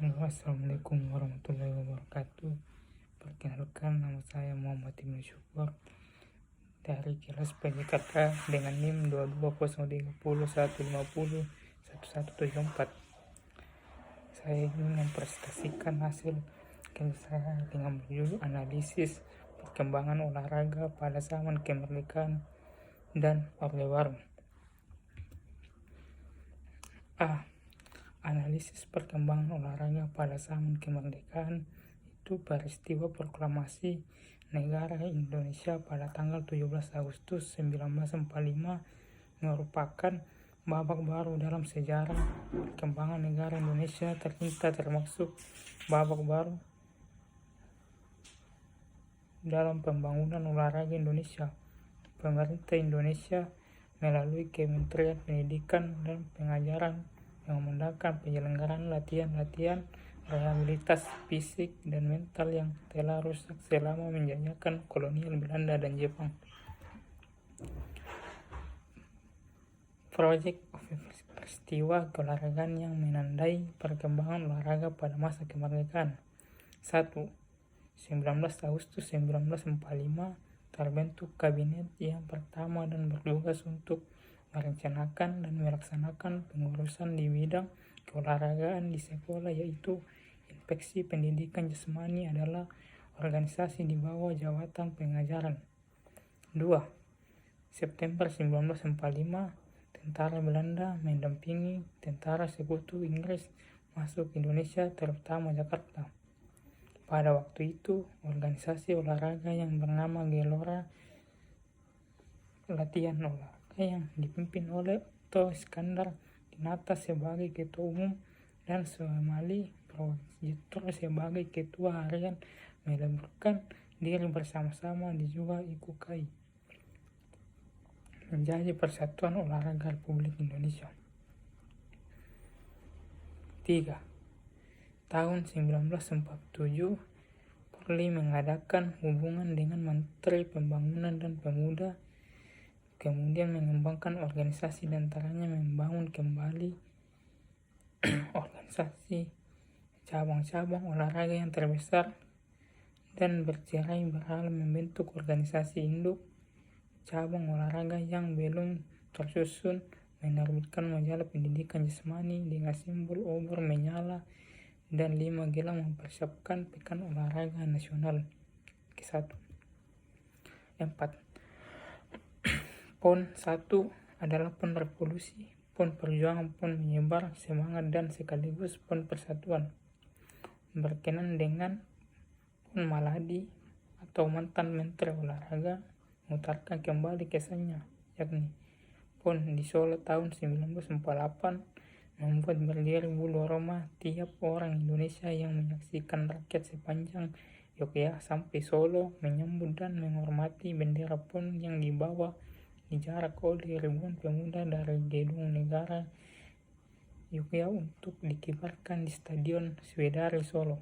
Assalamualaikum warahmatullahi wabarakatuh. Perkenalkan, nama saya Muhammad Ibnu Syukur dari kelas PJKK dengan NIM 2203015011774. Saya ingin mempresentasikan hasil kerja saya dengan berjudul analisis perkembangan olahraga pada zaman kemerdekaan dan Orde Baru. Analisis perkembangan olahraga pada zaman kemerdekaan itu peristiwa proklamasi negara Indonesia pada tanggal 17 Agustus 1945 merupakan babak baru dalam sejarah perkembangan negara Indonesia, termasuk babak baru dalam pembangunan olahraga Indonesia. Pemerintah Indonesia melalui Kementerian Pendidikan dan Pengajaran mengumandangkan penyelenggaraan latihan rehabilitasi fisik dan mental yang telah rusak selama menjajakan kolonial Belanda dan Jepang. Proyek peristiwa keolahragaan yang menandai perkembangan olahraga pada masa kemerdekaan. 1. 19 Agustus 1945 terbentuk kabinet yang pertama dan bertugas untuk merencanakan dan melaksanakan pengurusan di bidang keolahragaan di sekolah, yaitu Inspeksi Pendidikan Jasmani adalah organisasi di bawah Jabatan Pengajaran. 2. September 1945 tentara Belanda mendampingi tentara sekutu Inggris masuk Indonesia, terutama Jakarta. Pada waktu itu, organisasi olahraga yang bernama Gelora Latihan Olahraga yang dipimpin oleh Otto Iskandar Dinata sebagai ketua umum dan Soemali Projetor sebagai ketua harian meleburkan diri bersama-sama di juga IKUKAI menjadi Persatuan Olahraga Republik Indonesia. 3. Tahun 1947 Polri mengadakan hubungan dengan Menteri Pembangunan dan Pemuda, kemudian mengembangkan organisasi dan antaranya membangun kembali organisasi cabang-cabang olahraga yang terbesar dan bercerai berhala membentuk organisasi induk cabang olahraga yang belum tersusun, menerbitkan majalah pendidikan jasmani dengan simbol obor menyala dan 5 gelang mempersiapkan pekan olahraga nasional ke-1. 4. PON 1 adalah PON revolusi, PON perjuangan, PON menyebar semangat dan sekaligus PON persatuan. Berkenan dengan PON Maladi atau mantan Menteri Olahraga memutarkan kembali kesannya, yakni PON di Solo tahun 1948 membuat berdiri bulu roma tiap orang Indonesia yang menyaksikan rakyat sepanjang Yogyakarta sampai Solo menyambut dan menghormati bendera PON yang dibawa dijarak oleh ribuan pemuda dari gedung negara Yogyakarta untuk dikibarkan di Stadion Sriwedari Solo.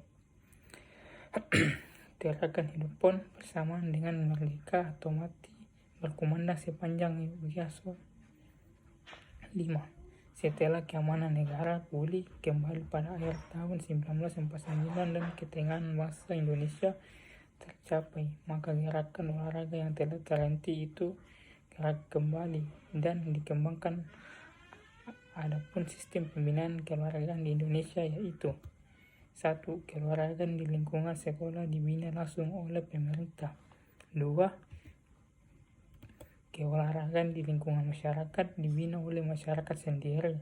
Terakan hidup PON bersamaan dengan merdeka atau mati berkumandang sepanjang Yogyakarta. 5. Setelah keamanan negara pulih kembali pada akhir tahun 1949 dan ketenangan bangsa Indonesia tercapai, maka gerakan olahraga yang telah terhenti itu gerak kembali dan dikembangkan. Adapun sistem pembinaan keolahragaan di Indonesia yaitu 1. Keolahragaan di lingkungan sekolah dibina langsung oleh pemerintah. 2. Keolahragaan di lingkungan masyarakat dibina oleh masyarakat sendiri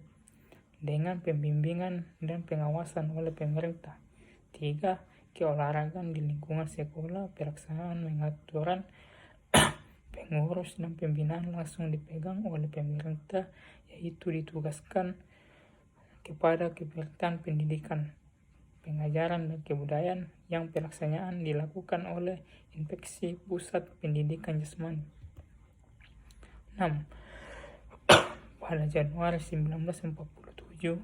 dengan pembimbingan dan pengawasan oleh pemerintah. 3. Keolahragaan di lingkungan sekolah pelaksanaan pengaturan pengurus dan pembinaan langsung dipegang oleh pemerintah, yaitu ditugaskan kepada Kementerian Pendidikan, Pengajaran dan Kebudayaan yang pelaksanaan dilakukan oleh Inspeksi Pusat Pendidikan Jasmani. 6. Pada Januari 1947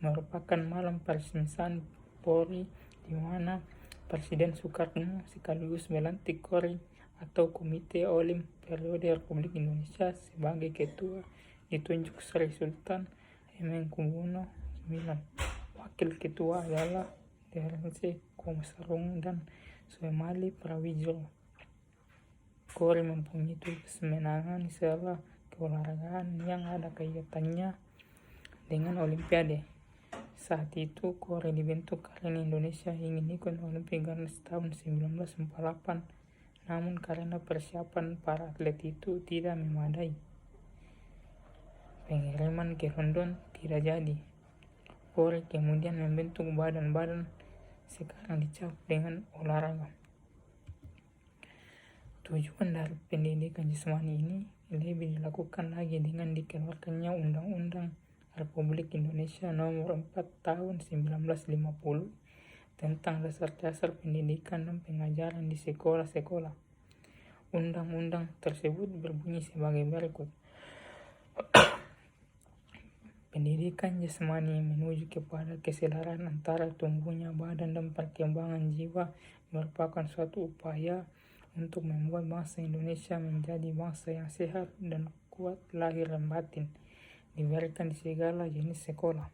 merupakan malam peresmian Polri di mana Presiden Soekarno sekaligus melantik KORI atau Komite Olimpiade Periode Republik Indonesia sebagai ketua ditunjuk Sri Sultan Hamengkubuwono IX. Wakil ketua adalah DRNC, Sarung, dan Soemali Prawijol. Kori mempunyai tugas menangani segala keolahragaan yang ada kaitannya dengan Olimpiade. Saat itu Kori dibentuk karena Indonesia ingin ikut Olimpiade Games tahun 1948, namun karena persiapan para atlet itu tidak memadai, pengiriman ke London tidak jadi. Kori kemudian membentuk badan-badan sekarang dicap dengan olahraga. Tujuan dari pendidikan jasmani ini lebih dilakukan lagi dengan dikeluarkannya Undang-Undang Republik Indonesia Nomor 4 Tahun 1950 tentang dasar-dasar pendidikan dan pengajaran di sekolah-sekolah. Undang-undang tersebut berbunyi sebagai berikut. Pendidikan jasmani menuju kepada kesetaraan antara tumbuhnya badan dan perkembangan jiwa merupakan suatu upaya untuk membuat bangsa Indonesia menjadi bangsa yang sehat dan kuat lahir dan batin, diberikan di segala jenis sekolah.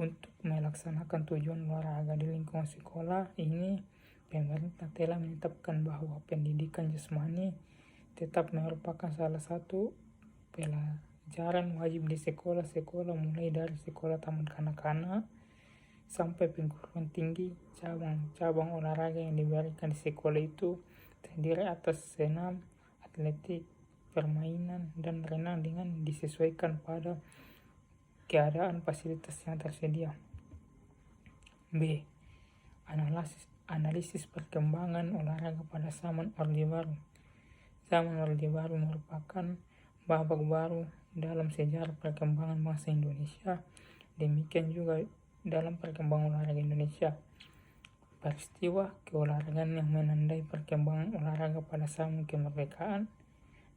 Untuk melaksanakan tujuan olahraga di lingkungan sekolah ini, pemerintah telah menetapkan bahwa pendidikan jasmani tetap merupakan salah satu pelajaran wajib di sekolah-sekolah, mulai dari sekolah taman kanak-kanak sampai perguruan tinggi. Cabang-cabang olahraga yang diberikan di sekolah itu terdiri atas senam, atletik, permainan, dan renang dengan disesuaikan pada keadaan fasilitas yang tersedia. B. Analisis perkembangan olahraga pada zaman Orde Baru. Zaman Orde Baru merupakan babak baru dalam sejarah perkembangan bangsa Indonesia, demikian juga dalam perkembangan olahraga Indonesia. Peristiwa keolahragaan yang menandai perkembangan olahraga pada zaman kemerdekaan.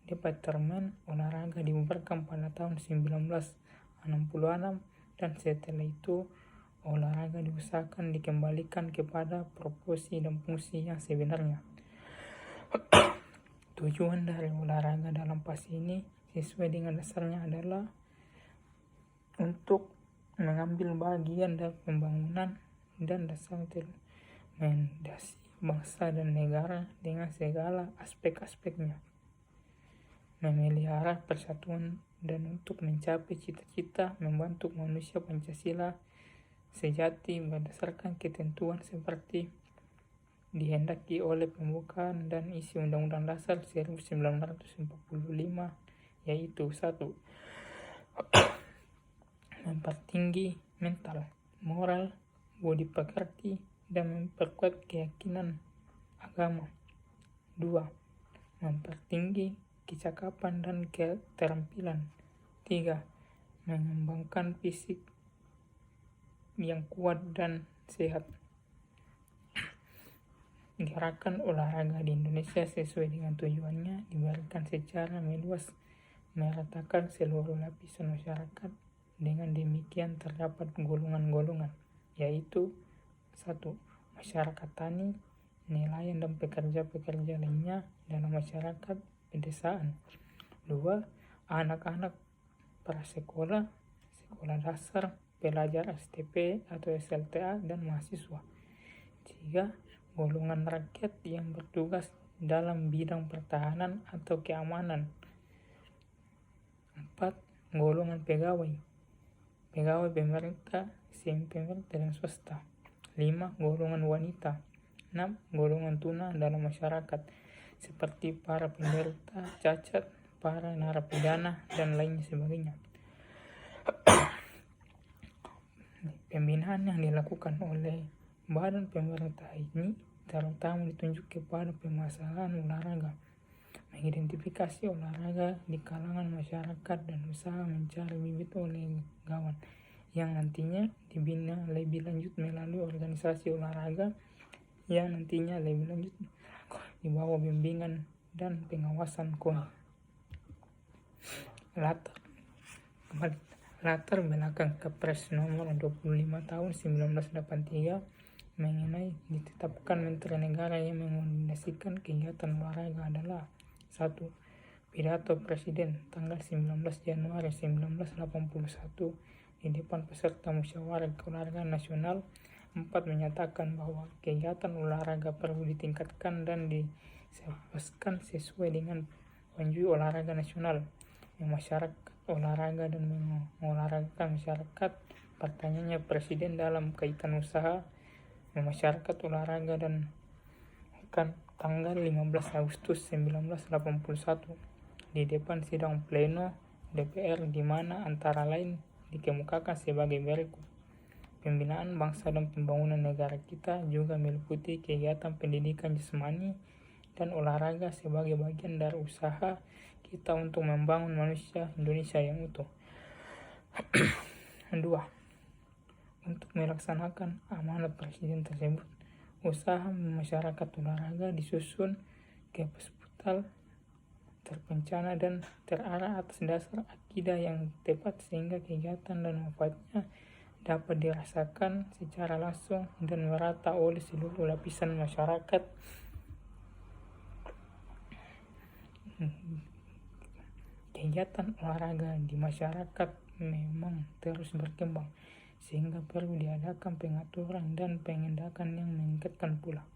Departemen olahraga dibubarkan pada tahun 1966 dan setelah itu olahraga diusahakan dikembalikan kepada proporsi dan fungsi yang sebenarnya. Tujuan dari olahraga dalam fase ini sesuai dengan dasarnya adalah untuk mengambil bagian dari pembangunan dan dasar mendasi bangsa dan negara dengan segala aspek-aspeknya, memelihara persatuan dan untuk mencapai cita-cita membentuk manusia Pancasila sejati berdasarkan ketentuan seperti dihendaki oleh pembukaan dan isi Undang-Undang Dasar 1945, yaitu 1. Mempertinggi mental, moral, budi pekerti, dan memperkuat keyakinan agama. 2. Mempertinggi kecakapan dan keterampilan. 3. Mengembangkan fisik yang kuat dan sehat. Gerakan olahraga di Indonesia sesuai dengan tujuannya diberikan secara meluas, meratakan seluruh lapisan masyarakat. Dengan demikian terdapat golongan-golongan, yaitu 1. Masyarakat tani, nelayan dan pekerja-pekerja lainnya dalam masyarakat pedesaan. 2. Anak-anak prasekolah, sekolah dasar, pelajar STP atau SLTA dan mahasiswa. 3. Golongan rakyat yang bertugas dalam bidang pertahanan atau keamanan. 4. Golongan pegawai pemerintah, semi-pemerintah dan swasta. 5. Golongan wanita. 6. Golongan tuna dalam masyarakat, seperti para penderita cacat, para narapidana, dan lain sebagainya. Pembinaan yang dilakukan oleh badan pemerintah ini terutama ditunjuk kepada permasalahan olahraga, mengidentifikasi olahraga di kalangan masyarakat, dan usaha mencari bibit olahragawan yang nantinya dibina lebih lanjut melalui organisasi olahraga yang nantinya lebih lanjut di bawah bimbingan dan pengawasan KONI. Latar belakang Kepres nomor 25 tahun 1983 mengenai ditetapkan Menteri Negara yang mengkoordinasikan kegiatan olahraga adalah 1. Pidato Presiden tanggal 19 Januari 1981 di depan peserta musyawarah keolahragaan nasional 4. Menyatakan bahwa kegiatan olahraga perlu ditingkatkan dan disesuaikan sesuai dengan petunjuk olahraga nasional. Masyarakat olahraga dan mengolahragakan masyarakat. Pertanyaannya, Presiden dalam kaitan usaha masyarakat olahraga dan akan tanggal 15 Agustus 1981 di depan sidang pleno DPR, di mana antara lain dikemukakan sebagai berikut. Pembinaan bangsa dan pembangunan negara kita juga meliputi kegiatan pendidikan jasmani dan olahraga sebagai bagian dari usaha kita untuk membangun manusia Indonesia yang utuh. 2. Untuk melaksanakan amanat Presiden tersebut, usaha masyarakat olahraga disusun ke hospital terpencana dan terarah atas dasar akidah yang tepat sehingga kegiatan dan manfaatnya dapat dirasakan secara langsung dan merata oleh seluruh lapisan masyarakat. Kegiatan olahraga di masyarakat memang terus berkembang, sehingga perlu diadakan pengaturan dan penindakan yang meningkatkan pula.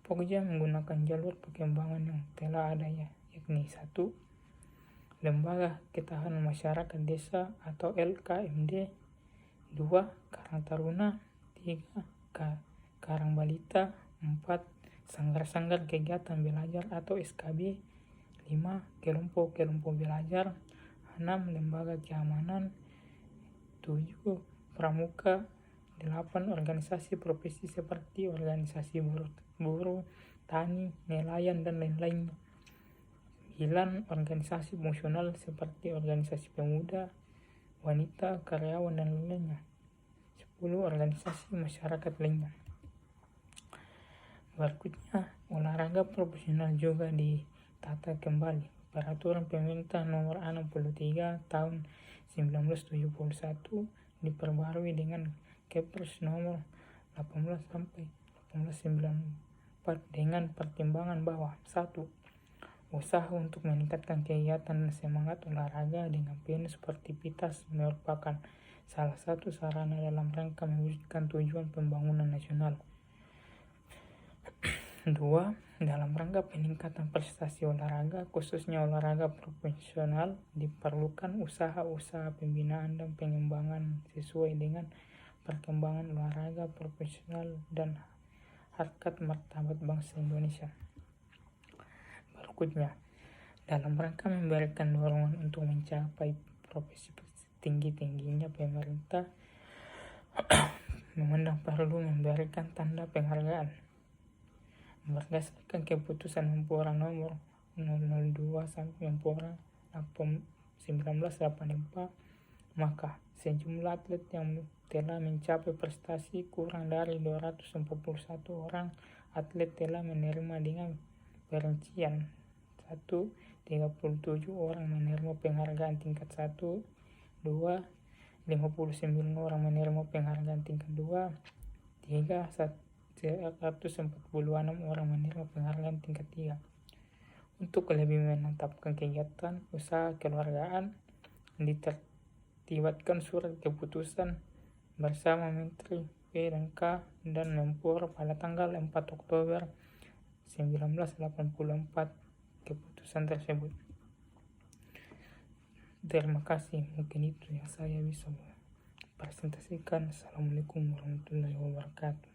Pokja menggunakan jalur perkembangan yang telah ada, yakni 1. Lembaga Ketahanan Masyarakat Desa atau LKMD. 2. Karang Taruna. 3. Karang Balita. 4. Sanggar-sanggar kegiatan belajar atau SKB. 5. Kelompok-kelompok belajar. 6. Lembaga keamanan. 7. Pramuka. 8. Organisasi profesi seperti organisasi buruh, tani, nelayan, dan lain-lainnya. 9. Organisasi fungsional seperti organisasi pemuda, wanita, karyawan, dan lain-lainnya. 10. Organisasi masyarakat lainnya. Berikutnya, olahraga profesional juga ditata kembali. Peraturan Pemerintah Nomor 63 Tahun 1971 diperbarui dengan Kepres Nomor 18 sampai 1894 dengan pertimbangan bahwa 1. Usaha untuk meningkatkan kegiatan dan semangat olahraga dengan penuh sportivitas merupakan salah satu sarana dalam rangka mewujudkan tujuan pembangunan nasional. 2. Dalam rangka peningkatan prestasi olahraga, khususnya olahraga profesional, diperlukan usaha-usaha pembinaan dan pengembangan sesuai dengan perkembangan olahraga profesional dan harkat martabat bangsa Indonesia. Berikutnya, dalam rangka memberikan dorongan untuk mencapai profesi tinggi-tingginya, pemerintah memandang perlu memberikan tanda penghargaan berdasarkan keputusan Menpora nomor 002 sampai Menpora 1984, maka sejumlah atlet yang telah mencapai prestasi kurang dari 241 orang atlet telah menerima dengan perincian 1. 37 orang menerima penghargaan tingkat 1. 2. 59 orang menerima penghargaan tingkat 2. 3. 146 orang menerima penghargaan tingkat 3. Untuk lebih menetapkan kegiatan usaha keluargaan, ditertibatkan surat keputusan bersama Menteri P&K dan Menpora pada tanggal 4 Oktober 1984 keputusan tersebut. Terima kasih, mungkin itu yang saya bisa presentasikan. Assalamualaikum warahmatullahi wabarakatuh.